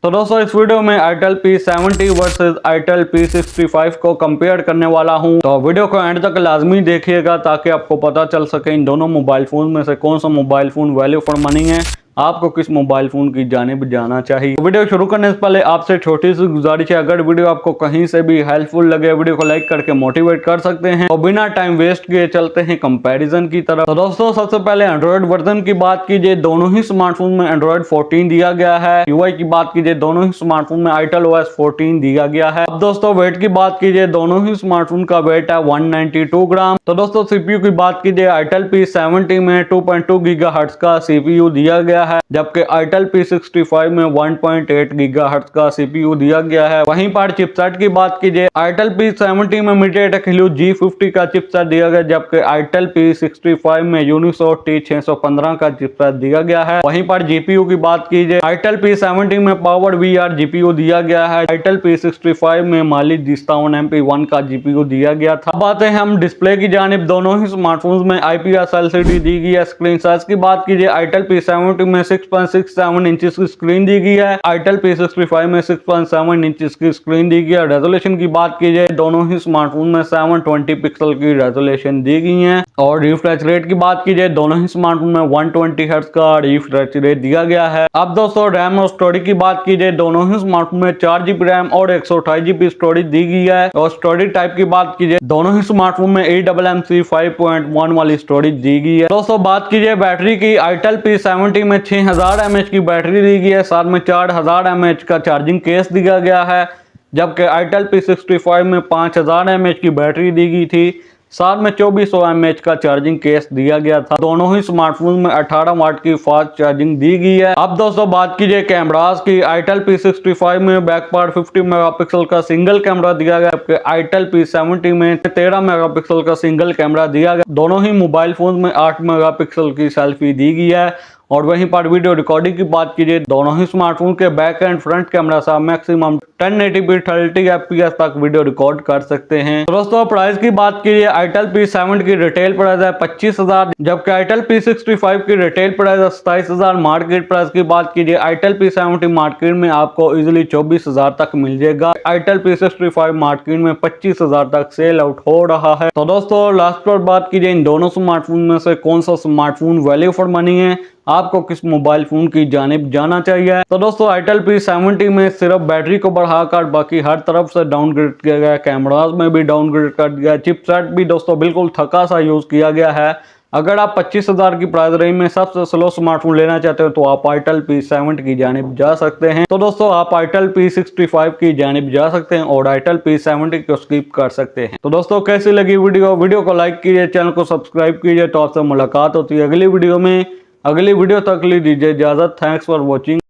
तो दोस्तों इस वीडियो में itel P70 versus itel P65 को कंपेयर करने वाला हूं। तो वीडियो को एंड तक लाजमी देखिएगा ताकि आपको पता चल सके इन दोनों मोबाइल फोन में से कौन सा mobile phone value for money है, आपको किस मोबाइल फोन की जानिब जाना चाहिए। तो वीडियो शुरू करने से पहले आपसे छोटी सी गुजारिश है, अगर वीडियो आपको कहीं से भी हेल्पफुल लगे वीडियो को लाइक करके मोटिवेट कर सकते हैं। और बिना टाइम वेस्ट किए चलते हैं कंपैरिजन की तरफ। तो दोस्तों सबसे पहले एंड्रॉइड वर्जन की बात कीजिए, दोनों ही स्मार्टफोन में एंड्रॉइड 14 दिया गया है। यूआई की बात कीजिए, दोनों ही स्मार्टफोन में आईटेल OS 14 दिया गया है। अब दोस्तों वेट की बात कीजिए, दोनों ही स्मार्टफोन का वेट है 192 ग्राम। तो दोस्तों सीपीयू की बात कीजिए, आईटेल P70 में 2.2 गीगाहर्ट्ज का सीपीयू दिया गया है, जबकि आईटेल P65 में 1.8 गीगाहर्ट्ज का सीपीयू दिया गया है। वहीं पर चिपसेट की बात कीजिए, आईटेल P70 में MediaTek Helio G50 का चिपसेट दिया गया, जबकि आईटेल P65 में Unisoc T615 का चिपसेट दिया गया है। वहीं पर जीपीयू की बात कीजिए, आईटेल P70 में पावर VR जीपीयू दिया गया है, आईटेल P65 में Mali G7MP1 का जीपीयू दिया गया था। अब आते हैं हम डिस्प्ले की जानिब, दोनों ही स्मार्टफोन्स में IPS LCD दी गई है। स्क्रीन साइज की बात कीजिए, आईटेल P70 में 6.67 इंचेस की स्क्रीन दी गई है, आईटेल P65 में 6.7 इंचेस की स्क्रीन दी गई है। रेजोल्यूशन की बात कीजिए, दोनों ही स्मार्टफोन में 720 पिक्सल की रेजोल्यूशन दी गई है। और रिफ्रेश रेट की बात कीजिए, दोनों ही स्मार्टफोन में 120 हर्ट्ज का रिफ्रेश रेट दिया गया है। अब दोस्तों रैम और स्टोरेज की बात कीजिए, दोनों ही स्मार्टफोन में 4GB रैम और 128GB स्टोरेज दी गई है। और स्टोरेज टाइप की बात कीजिए, दोनों ही स्मार्टफोन में eMMC 5.1 वाली स्टोरेज दी गई है। दोस्तों बात कीजिए बैटरी की, आईटेल P70 में 6000 mAh की बैटरी दी गई है, साथ में 4000 mAh का चार्जिंग केस दिया गया है, जबकि आईटेल P65 में 5000 mAh की बैटरी दी गई थी, साथ में 2400 mAh का चार्जिंग केस दिया गया था। दोनों ही स्मार्टफोन में 18 वाट की फास्ट चार्जिंग दी गई है। अब दोस्तों बात कीजिए कैमरास की, आईटेल P65 में बैक पार्ट 50 मेगापिक्सल का सिंगल कैमरा दिया गया, जबकि आईटेल P70 में 13 मेगापिक्सल का सिंगल कैमरा दिया गया। दोनों ही मोबाइल फोन में 8 मेगापिक्सल की सेल्फी दी गई है। और वहीं पर वीडियो रिकॉर्डिंग की बात कीजिए, दोनों ही स्मार्टफोन के बैक एंड फ्रंट कैमरा से मैक्सिमम 1080p 30 fps तक वीडियो रिकॉर्ड कर सकते हैं। तो दोस्तों प्राइस की बात कीजिए, आईटेल P70 की रिटेल प्राइस है 25,000, जबकि आईटेल P65 की रिटेल प्राइस है 27,000। मार्केट प्राइस की बात कीजिए, आईटेल P70 मार्केट में आपको इजिली 24,000 तक मिल जाएगा, आईटेल P65 मार्केट में 25,000 तक सेल आउट हो रहा है। तो दोस्तों लास्ट पर बात कीजिए, इन दोनों स्मार्टफोन में से कौन सा स्मार्टफोन वैल्यू फॉर मनी है, आपको किस मोबाइल फोन की जानिब जाना चाहिए। तो दोस्तों आईटेल P70 में सिर्फ बैटरी को बढ़ाकर बाकी हर तरफ से डाउनग्रेड किया गया, कैमरास में भी डाउनग्रेड कर दिया, चिपसेट भी दोस्तों बिल्कुल थका सा यूज किया गया है। अगर आप 25,000 की प्राइस रेंज में सबसे स्लो स्मार्टफोन लेना चाहते हो तो आप आईटेल P70 की जानिब जा सकते हैं। तो दोस्तों आप आईटेल P65 की जानिब जा सकते हैं और आईटेल P70 को स्किप कर सकते हैं। तो दोस्तों कैसी लगी वीडियो को लाइक कीजिए, चैनल को सब्सक्राइब कीजिए। तो आपसे मुलाकात होती है अगली वीडियो में। अगली वीडियो तक ली दीजिए इजाजत। Thanks for watching.